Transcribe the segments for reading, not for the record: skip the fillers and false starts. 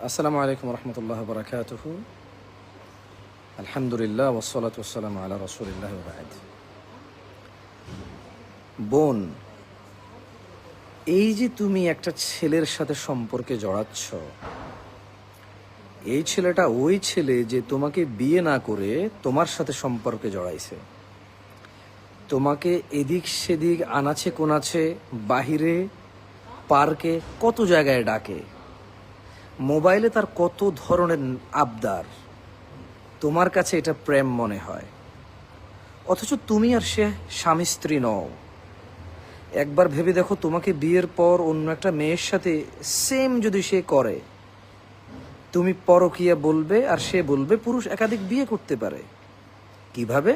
আসসালামু আলাইকুম রহমতুল্লাহ বরকাতুহ। আলহামদুলিল্লাহ ওয়াসসালাতু ওয়াসসালামু আলা রাসূলিল্লাহ ওয়া বা'দ। বোন, এই যে তুমি একটা ছেলের সাথে সম্পর্কে জড়াচ্ছ, এই ছেলেটা ওই ছেলে যে তোমাকে বিয়ে না করে তোমার সাথে সম্পর্কে জড়াইছে। তোমাকে এদিক সেদিক আনাচে কোনাচে, বাহিরে, পার্কে, কত জায়গায় ডাকে। মোবাইলে তার কত ধরনের আবদার। তোমার কাছে এটা প্রেম মনে হয়, অথচ তুমি আর সে স্বামী স্ত্রী নও। একবার ভেবে দেখো, তোমাকে বিয়ের পর অন্য একটা মেয়ের সাথে সেম যদি সে করে, তুমি পরকীয়া বলবে আর সে বলবে পুরুষ একাধিক বিয়ে করতে পারে। কিভাবে?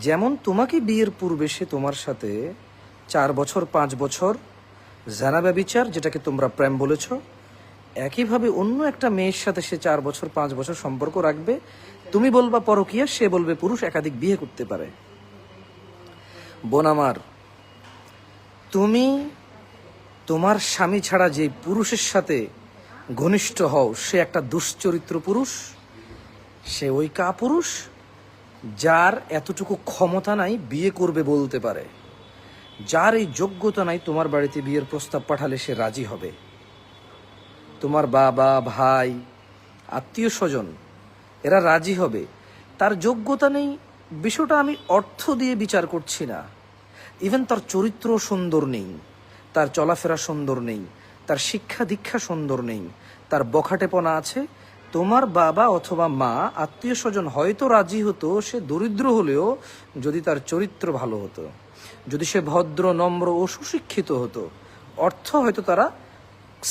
যেমন তোমাকে বিয়ের পূর্বে সে তোমার সাথে 4 বছর 5 বছর জানা ব্যভিচার, যেটাকে তোমরা প্রেম বলেছ, একইভাবে অন্য একটা মেয়ের সাথে সে 4 বছর 5 বছর সম্পর্ক রাখবে। তুমি বলবা পরকীয়া, সে বলবে পুরুষ একাধিক বিয়ে করতে পারে। বোন আমার, তুমি তোমার স্বামী ছাড়া যে পুরুষের সাথে ঘনিষ্ঠ হও, সে একটা দুশ্চরিত্র পুরুষ। সে ওই কাপুরুষ যার এতটুকু ক্ষমতা নাই বিয়ে করবে বলতে পারে, যার এই যোগ্যতা নাই তোমার বাড়িতে বিয়ের প্রস্তাব পাঠালে সে রাজি হবে। তোমার বাবা, ভাই, আত্মীয় স্বজন এরা রাজি হবে, তার যোগ্যতা নেই। বিষয়টা আমি অর্থ দিয়ে বিচার করছি না। ইভেন তার চরিত্র সুন্দর নেই, তার চলাফেরা সুন্দর নেই, তার শিক্ষা দীক্ষা সুন্দর নেই, তার বখাটেপনা আছে। তোমার বাবা অথবা মা, আত্মীয় স্বজন হয়তো রাজি হতো সে দরিদ্র হলেও, যদি তার চরিত্র ভালো হতো, যদি সে ভদ্র, নম্র ও সুশিক্ষিত হতো। অর্থ হয়তো তারা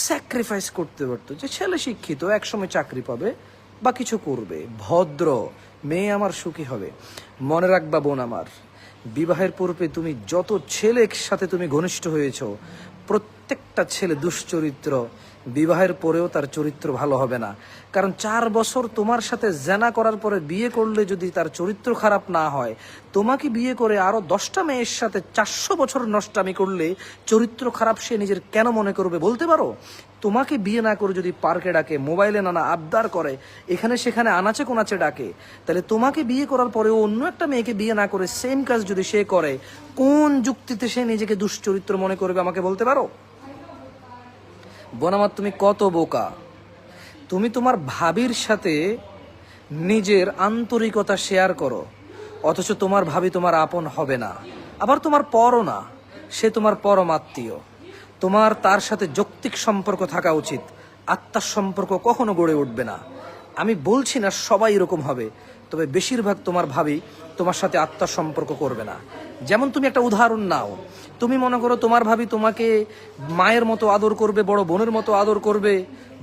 স্যাক্রিফাইস করতে পারতো, যে ছেলে শিক্ষিত, একসময় চাকরি পাবে বা কিছু করবে, ভদ্র মেয়ে আমার সুখী হবে। মনে রাখবা বোন আমার, বিবাহের পূর্বে তুমি যত ছেলের সাথে তুমি ঘনিষ্ঠ হয়েছ, প্রত্যেকটা ছেলে দুশ্চরিত্র। বিবাহের পরেও তার চরিত্র ভালো হবে না। কারণ 4 বছর তোমার সাথে জেনা করার পরে বিয়ে করলে যদি তার চরিত্র খারাপ না হয়, তোমাকে বিয়ে করে আরো 10টা মেয়ের সাথে 400 বছর নষ্টামি করলে চরিত্র খারাপ সে নিজের কেন মনে করবে বলতে পারো? তোমাকে বিয়ে না করে যদি পার্কে ডাকে, মোবাইলে নানা আবদার করে, এখানে সেখানে আনাচে কোনাচে ডাকে, তাহলে তোমাকে বিয়ে করার পরেও অন্য একটা মেয়েকে বিয়ে না করে সেম কাজ যদি সে করে, কোন যুক্তিতে সে নিজেকে দুশ্চরিত্র মনে করবে আমাকে বলতে পারো? বোন আমার, তুমি কত বোকা। তুমি তোমার ভাবির সাথে নিজের আন্তরিকতা শেয়ার করো, অথচ তোমার ভাবি তোমার আপন হবে না, আবার তোমার পরও না। সে তোমার পরম আত্মীয়। তোমার তার সাথে যৌক্তিক সম্পর্ক থাকা উচিত, আত্মার সম্পর্ক কখনো গড়ে উঠবে না। আমি বলছি না সবাই এরকম হবে, তবে বেশিরভাগ তোমার ভাবি তোমার সাথে আত্মার সম্পর্ক করবে না। যেমন তুমি একটা উদাহরণ নাও, তুমি মনে করো তোমার ভাবি তোমাকে মায়ের মতো আদর করবে, বড় বোনের মতো আদর করবে,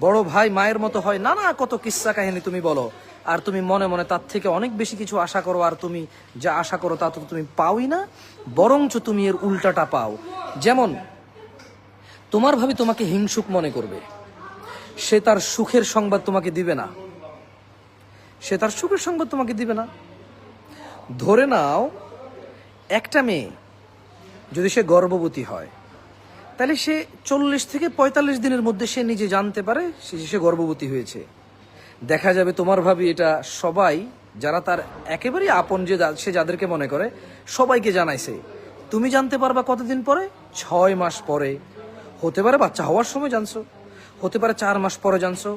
বড় ভাই মায়ের মতো হয়, নানা কত কিস্সা কাহিনী তুমি বলো, আর তুমি মনে মনে তার থেকে অনেক বেশি কিছু আশা করো, আর তুমি যা আশা করো তা তো তুমি পাওই না, বরঞ্চ তুমি এর উল্টাটা পাও। যেমন তোমার ভাবি তোমাকে হিংসুক মনে করবে, সে তার সুখের সংবাদ তোমাকে দিবে না, সে তার সুখের সংবাদ তোমাকে দিবে না। ধরে নাও একটা মেয়ে যদি সে গর্ভবতী হয়, তাহলে সে 40 থেকে 45 দিনের মধ্যে সে নিজে জানতে পারে সে গর্ভবতী হয়েছে। দেখা যাবে তোমার ভাবি এটা সবাই, যারা তার একেবারেই আপন, যে সে যাদেরকে মনে করে, সবাইকে জানাইছে। তুমি জানতে পারবা কতদিন পরে? 6 মাস পরে। হতে পারে বাচ্চা হওয়ার সময় জানছো, হতে পারে 4 মাস পরে জানছো,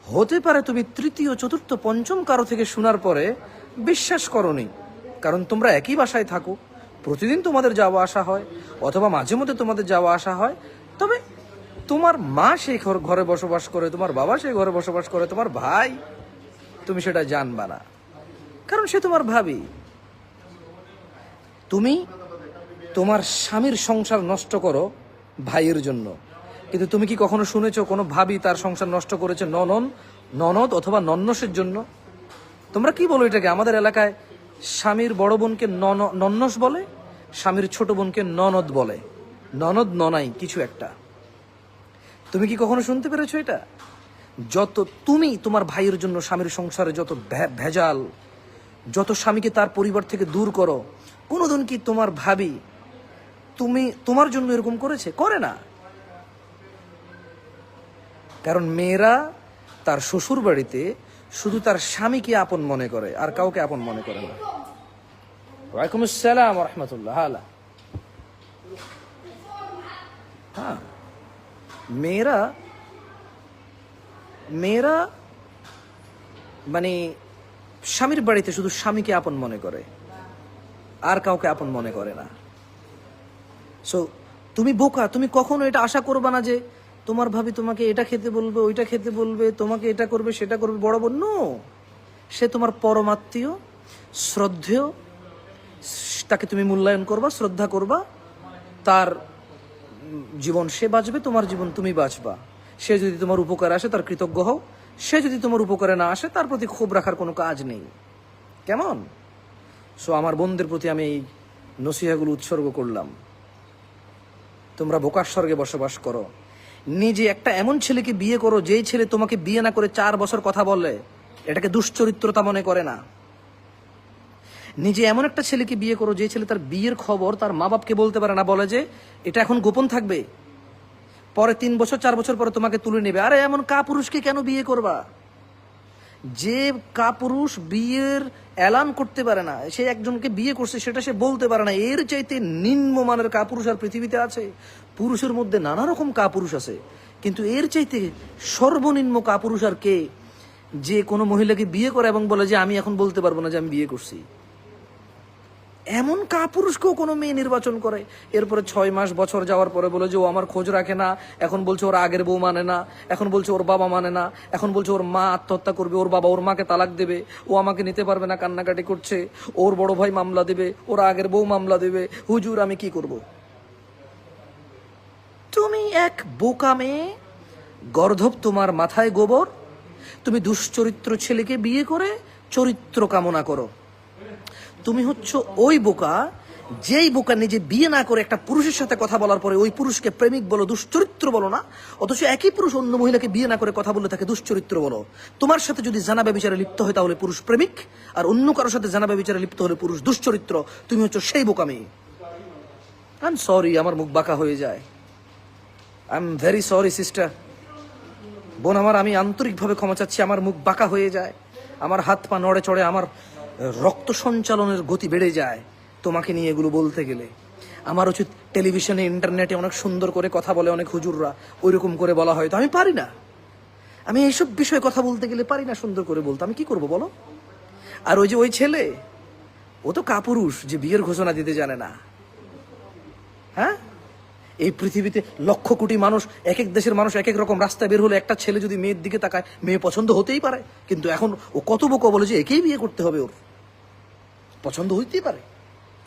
হতে পারে তুমি তৃতীয়, চতুর্থ, পঞ্চম কারো থেকে শোনার পরে বিশ্বাস করনি, কারণ তোমরা একই বাসায় থাকো, প্রতিদিন তোমাদের যাওয়া আসা হয়, অথবা মাঝে মধ্যে তোমাদের যাওয়া আসা হয়। তবে তোমার মা সেই ঘরে বসবাস করে, তোমার বাবা সেই ঘরে বসবাস করে, তোমার ভাই, তুমি সেটা জানবা না, কারণ সে তোমার ভাবি। তুমি তোমার স্বামীর সংসার নষ্ট করো ভাইয়ের জন্য, কিন্তু তুমি কি কখনো শুনেছো কোনো ভাবি তার সংসার নষ্ট করেছে ননদ অথবা নন্নসের জন্য? তোমরা কি বলো এটাকে? আমাদের এলাকায় স্বামীর বড় বোনকে নন্নস বলে, স্বামীর ছোট বোনকে ননদ বলে, ননদ ননাই কিছু একটা। তুমি কি কখনো শুনতে পেরেছো এটা? যত তুমি তোমার ভাইয়ের জন্য স্বামীর সংসারে যত ভেজাল, যত স্বামীকে তার পরিবার থেকে দূর করো, কোনোদিন কি তোমার ভাবি তোমার জন্য এরকম করেছে? করে না। কারণ মেয়েরা তার শ্বশুর বাড়িতে শুধু তার স্বামীকে আপন মনে করে, আর কাউকে আপন মনে করে না। ওয়ালাইকুম আসসালাম ওয়া রাহমাতুল্লাহ। হ্যাঁ, মেয়েরা মেয়েরা মানে স্বামীর বাড়িতে শুধু স্বামীকে আপন মনে করে, আর কাউকে আপন মনে করে না। সো তুমি বোকা, তুমি কখনো এটা আশা করবা না যে তোমার ভাবি তোমাকে এটা খেতে বলবে, ওইটা খেতে বলবে, তোমাকে এটা করবে সেটা করবে। বড় বোন নো, সে তোমার পরমাত্মীয়, শ্রদ্ধেয়, তাকে তুমি মূল্যায়ন করবা, শ্রদ্ধা করবা। তার জীবন সে বাঁচবে, তোমার জীবন তুমি বাঁচবা। সে যদি তোমার উপকারে আসে তার কৃতজ্ঞ হও, সে যদি তোমার উপকারে না আসে তার প্রতি ক্ষোভ রাখার কোনো কাজ নেই। কেমন? সো আমার বোনদের প্রতি আমি এই নসিহাগুলো উৎসর্গ করলাম। তোমরা বোকার স্বর্গে বসবাস করো। নিজে একটা এমন ছেলেকে বিয়ে করো যেই ছেলে তোমাকে বিয়ে না করে 4 বছর কথা বলে, এটাকে দুশ্চরিত্রতা মনে করে না। নিজে এমন একটা ছেলেকে বিয়ে করো যে ছেলে তার বিয়ের খবর তার মা বাপকে বলতে পারে না, বলে যে এটা এখন গোপন থাকবে, পরে 3 বছর 4 বছর পরে তোমাকে তুলে নেবে। আরে এমন কাপুরুষকে কেন বিয়ে করবা? যে কাপুরুষ বিয়ের এলান করতে পারে না, সে একজনকে বিয়ে করছে সেটা সে বলতে পারে না, এর চাইতে নিম্নমানের কাপুরুষ আর পৃথিবীতে আছে? পুরুষের মধ্যে নানা রকম কাপুরুষ আছে, কিন্তু এর চাইতে সর্বনিম্ন কাপুরুষ আর কে? যে কোনো মহিলাকে বিয়ে করে এবং বলে যে আমি এখন বলতে পারবো না যে আমি বিয়ে করছি। এমন কাপুরুষকেও কোনো মেয়ে নির্বাচন করে, এরপরে 6 মাস বছর যাওয়ার পরে বলে যে ও আমার খোঁজ রাখে না, এখন বলছে ওর আগের বউ মানে না, এখন বলছে ওর বাবা মানে না, এখন বলছে ওর মা আত্মহত্যা করবে, ওর বাবা ওর মাকে তালাক দেবে, ও আমাকে নিতে পারবে না, কান্নাকাটি করছে, ওর বড় ভাই মামলা দেবে, ওর আগের বউ মামলা দেবে। হুজুর আমি কি করব? তুমি এক বোকা মেয়ে, গর্ধব তোমার মাথায় গোবর। তুমি দুশ্চরিত্র ছেলেকে বিয়ে করে চরিত্র কামনা করো। তুমি হচ্ছ ওই বোকা, যেই বোকা নিজে বিয়ে না করে একটা পুরুষের সাথে কথা বলার পরে ওই পুরুষকে প্রেমিক বলো, দুশ্চরিত্র বলো না, অথচ একই পুরুষ অন্য মহিলাকে বিয়ে না করে কথা বললে তাকে দুশ্চরিত্র বলো। তোমার সাথে যদি জানা ব্যভিচারে লিপ্ত হয় তাহলে পুরুষ প্রেমিক, আর অন্য কারোর সাথে জানা ব্যভিচারে লিপ্ত হলে পুরুষ দুশ্চরিত্র। তুমি হচ্ছ সেই বোকা মেয়ে। আই এম সরি, আমার মুখ বাঁকা হয়ে যায়। I am very sorry sister, বোন আমার, আমি আন্তরিকভাবে ক্ষমা চাচ্ছি। আমার মুখ বাঁকা হয়ে যায়, আমার হাত পা নড়ে চড়ে, আমার রক্ত সঞ্চালনের গতি বেড়ে যায় তোমাকে নিয়ে এগুলো বলতে গেলে। আমার উচিত টেলিভিশনে ইন্টারনেটে অনেক সুন্দর করে কথা বলে অনেক হুজুররা, ওইরকম করে বলা হয়, তো আমি পারি না। আমি এইসব বিষয়ে কথা বলতে গেলে পারি না সুন্দর করে বলতে, আমি কি করব বলো? আর ওই যে ওই ছেলে, ও তো কাপুরুষ যে বিয়ের ঘোষণা দিতে জানে না। হ্যাঁ, এই পৃথিবীতে লক্ষ কোটি মানুষ, এক এক দেশের মানুষ এক এক রকম। রাস্তায় বের হলে একটা ছেলে যদি মেয়ের দিকে তাকায়, মেয়ে পছন্দ হতেই পারে, কিন্তু এখন ও কত বোকা বলে যে একেই বিয়ে করতে হবে, ওর পছন্দ হইতেই পারে,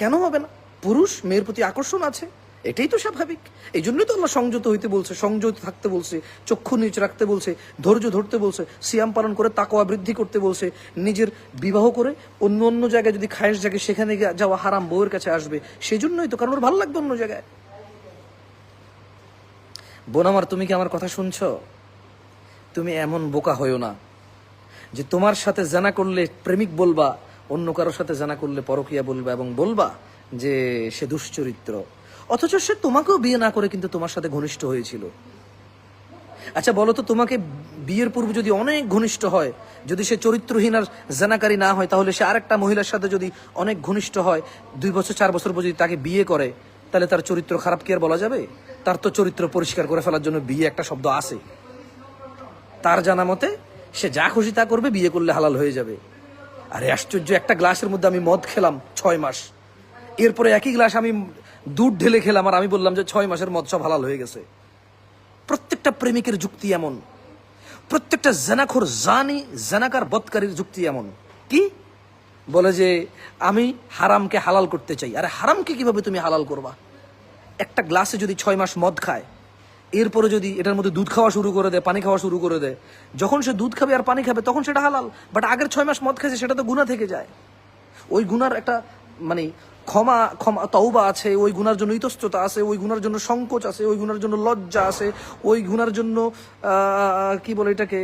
কেন হবে না? পুরুষ মেয়ের প্রতি আকর্ষণ আছে, এটাই তো স্বাভাবিক। এই জন্যই তো আল্লাহ সংযত হইতে বলছে, সংযত থাকতে বলছে, চক্ষু নিচ রাখতে বলছে, ধৈর্য ধরতে বলছে, সিয়াম পালন করে তাকওয়া বৃদ্ধি করতে বলছে। নিজের বিবাহ করে অন্য অন্য জায়গায় যদি খায়েশ জাগে সেখানে যাওয়া হারাম, বউয়ের কাছে আসবে, সেই জন্যই তো, কারণ ওর ভালো লাগবে অন্য জায়গায়। বোন আমার, তুমি কি আমার কথা শুনছো? তুমি এমন বোকা হইও না যে তোমার সাথে জানা করলে প্রেমিক বলবা, অন্য কারোর সাথে জানা করলে পরকিয়া বলবা, এবং বলবা যে সে দুশ্চরিত্র, অথচ সে তোমাকেও বিয়ে না করে কিন্তু তোমার সাথে ঘনিষ্ঠ হয়েছিল। আচ্ছা বলো তো, তোমাকে বিয়ের পূর্বে যদি অনেক ঘনিষ্ঠ হয়, যদি সে চরিত্রহীন আর জানাকারী না হয়, তাহলে সে আরেকটা মহিলার সাথে যদি অনেক ঘনিষ্ঠ হয়, 2 বছর 4 বছর পর যদি তাকে বিয়ে করে, তাহলে তার চরিত্র খারাপ কি আর বলা যাবে? তার তো চরিত্র পরিষ্কার করে ফেলার জন্য বিয়ে একটা শব্দ আছে। তার জানা মতে সে যা খুশি তা করবে, বিয়ে করলে হালাল হয়ে যাবে। আরে আশ্চর্য, একটা গ্লাসের মধ্যে আমি মদ খেলাম 6 মাস, এরপরে একই গ্লাস আমি দুধ ঢেলে খেলাম, আর আমি বললাম যে 6 মাসের মদ সব হালাল হয়ে গেছে। প্রত্যেকটা প্রেমিকের যুক্তি এমন, প্রত্যেকটা জানাখোর জানাকার বদকারীর যুক্তি এমন। কি বলে যে আমি হারামকে হালাল করতে চাই। আরে হারামকে কিভাবে তুমি হালাল করবা? একটা গ্লাসে যদি 6 মাস মদ খায়, এরপরে যদি এটার মধ্যে দুধ খাওয়া শুরু করে দেয়, পানি খাওয়া শুরু করে দেয়, যখন সে দুধ খাবে আর পানি খাবে তখন সেটা হালাল। বাট আগের 6 মাস মদ খাইছে, সেটা তো গুনাহ থেকে যায়। ওই গুনার একটা মানে ক্ষমা ক্ষমা তওবা আছে, ওই গুনার জন্য ইতস্ততা আছে, ওই গুনার জন্য সংকোচ আছে, ওই গুনার জন্য লজ্জা আছে, ওই গুনার জন্য কি বলে এটাকে,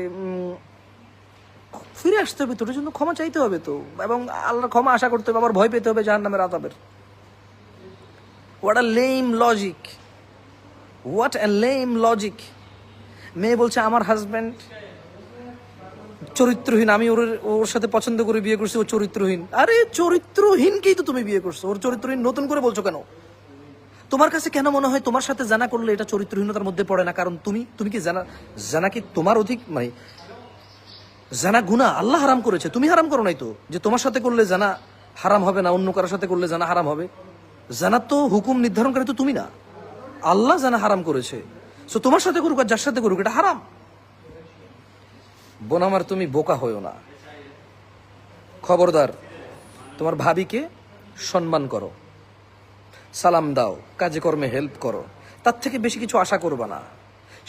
ফিরে আসতে হবে তো, ওটার জন্য ক্ষমা চাইতে হবে তো, এবং আল্লাহর ক্ষমা আশা করতে হবে, আবার ভয় পেতে হবে জাহান্নামের আযাবের। What a lame logic, what a lame logic. মেয়ে বলছে আমার হাজব্যান্ড চরিত্রহীন, আমি ওর সাথে পছন্দ করে বিয়ে করছি, ও চরিত্রহীন। আরে চরিত্রহীনকেই তো তুমি বিয়ে করছো, ওর চরিত্রহীন নতুন করে বলছো কেন? তোমার কাছে কেন মনে হয় তোমার সাথে জানা করলে এটা চরিত্রহীনতার মধ্যে পড়ে না? কারণ তুমি কি জানা কি তোমার অধিক, মানে জানা গুনাহ আল্লাহ হারাম করেছে, তুমি হারাম করো নাই তো যে তোমার সাথে করলে জানা হারাম হবে না, অন্য কারোর সাথে করলে জানা হারাম হবে। জানা তো হুকুম নির্ধারণ করে তো তুমি না, আল্লাহ জানা হারাম করেছে। সো তোমার সাথে করুক আর যার সাথে করুক, এটা হারাম। বোন আমার, তুমি বোকা হয়েও না। খবরদার, তোমার ভাবিকে সম্মান করো, সালাম দাও, কাজে কর্মে হেল্প করো, তার থেকে বেশি কিছু আশা করবা না।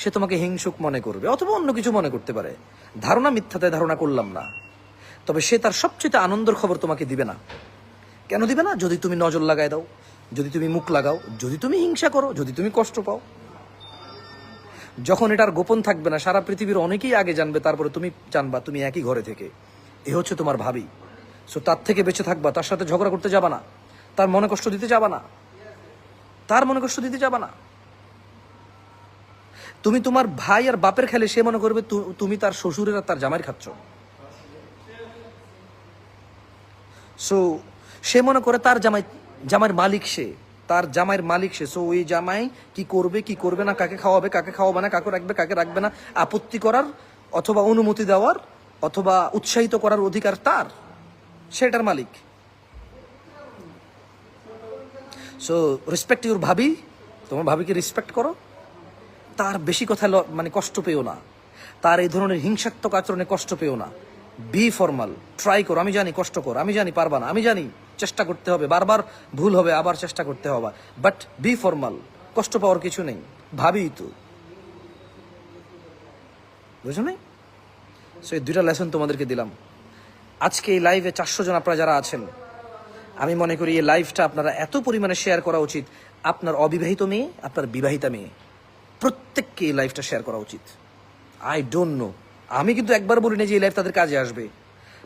সে তোমাকে হিংসুক মনে করবে অথবা অন্য কিছু মনে করতে পারে, ধারণা মিথ্যাতে ধারণা করলাম না। তবে সে তার সবচেয়ে আনন্দের খবর তোমাকে দিবে না। কেন দিবে না? যদি তুমি নজর লাগাই দাও, যদি তুমি মুখ লাগাও, যদি তুমি হিংসা করো, যদি তুমি কষ্ট পাও। যখন এটার গোপন থাকবে না, সারা পৃথিবীর অনেকেই আগে জানবে, তারপরে তুমি জানবা তুমি একই ঘরে থেকে। এ হচ্ছে তোমার ভাবি। সো তার থেকে বেঁচে থাকবা, তার সাথে ঝগড়া করতে যাবা না, তার মনে কষ্ট দিতে যাবা না, তার মনে কষ্ট দিতে যাবা না। তুমি তোমার ভাই আর বাপের খেলে সে মনে করবে তুমি তার শ্বশুরের আর তার জামাইয়ের খাচ্ছ। সো সে মনে করে তার জামাইয়ের মালিক সে, তার জামাইয়ের মালিক সে। সো ওই জামাই কি করবে কি করবে না, কাকে খাওয়াবে কাকে খাওয়াবে না, কাকে রাখবে কাকে রাখবে না, আপত্তি করার অথবা অনুমতি দেওয়ার অথবা উৎসাহিত করার অধিকার তার, সেটার মালিক। সো রেসপেক্ট ইউর ভাবি, তোমার ভাবিকে রেসপেক্ট করো, তার বেশি কথা মানে কষ্ট পেও না, তার এই ধরনের হিংসাত্মক আচরণে কষ্ট পেও না। বি ফর্মাল, ট্রাই করো। আমি জানি কষ্ট কর, আমি জানি পারবা না, আমি জানি চেষ্টা করতে হবে, বারবার ভুল হবে, আবার চেষ্টা করতে হবে, বাট বি ফর্মাল। কষ্ট পাওয়ার কিছু নেই, ভাবি তো, বুঝো নাই? সো এই দুইটা লেসন তোমাদেরকে দিলাম আজকে এই লাইভে। 400 জন আপনারা যারা আছেন, আমি মনে করি এই লাইভটা আপনারা এত পরিমাণে শেয়ার করা উচিত। আপনার অবিবাহিত মেয়ে, আপনার বিবাহিতা মেয়ে, প্রত্যেককে এই লাইভটা শেয়ার করা উচিত। আই ডোন্ট নো, আমি কিন্তু একবার বলি না যে এই লাইভ তাদের কাজে আসবে,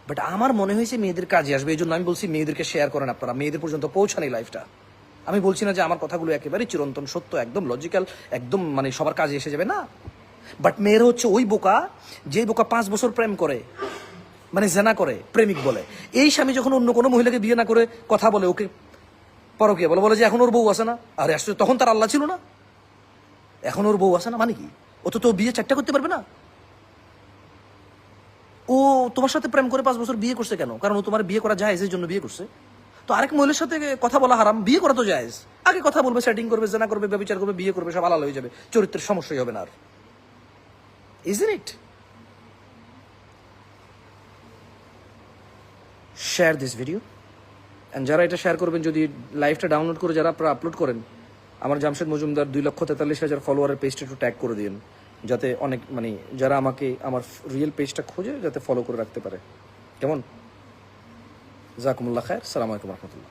বাট আমার মনে হয়েছে মেয়েদের কাজে আসবে, এই জন্য আমি বলছি মেয়েদেরকে শেয়ার করেন আপনারা, মেয়েদের পর্যন্ত পৌঁছান এই লাইভটা। আমি বলছি না যে আমার কথাগুলো একেবারে চিরন্তন সত্য, একদম লজিক্যাল, একদম মানে সবার কাজে এসে যাবে না। বাট মেয়েরা হচ্ছে ওই বোকা, যে বোকা 5 বছর প্রেম করে, মানে জেনা করে, প্রেমিক বলে। এই স্বামী যখন অন্য কোনো মহিলাকে বিয়ে না করে কথা বলে, ওকে পরকীয়া বলে যে এখন ওর বউ আছে না, আরে আসলে তখন তার আল্লাহ ছিল না, এখন ওর বউ আছে না মানে কি? ও তো বিয়ে 4টা করতে পারবে না। ও তোমার সাথে প্রেম করে 5 বছর বিয়ে করছে কেন? কারণ ও তোমার বিয়ে করা জায়েজ, এই জন্য বিয়ে করছে। তো আরেক মহিলার সাথে কথা বলা হারাম, বিয়ে করা তো জায়েজ। আগে কথা বলবে, সেটিং করবে, জেনা করবে, ব্যভিচার করবে, বিয়ে করবে, সব হালাল হয়ে যাবে, চরিত্রের সমস্যাই হবে না আর। Isn't it? Share this video, and যারা এটা শেয়ার করবেন, যদি লাইভটা ডাউনলোড করে যারা আপনারা আপলোড করেন, আমার জামশেদ মজুমদার 2,43,000 ফলোয়ারের পেজটা একটু ট্যাগ করে দিন, যাতে অনেক মানে যারা আমাকে আমার রিয়েল পেজটা খোঁজে যাতে ফলো করে রাখতে পারে। কেমন? জাকুমুল্লাহ খায়ের, সালাম আলাইকুম রহমতুল্লাহ।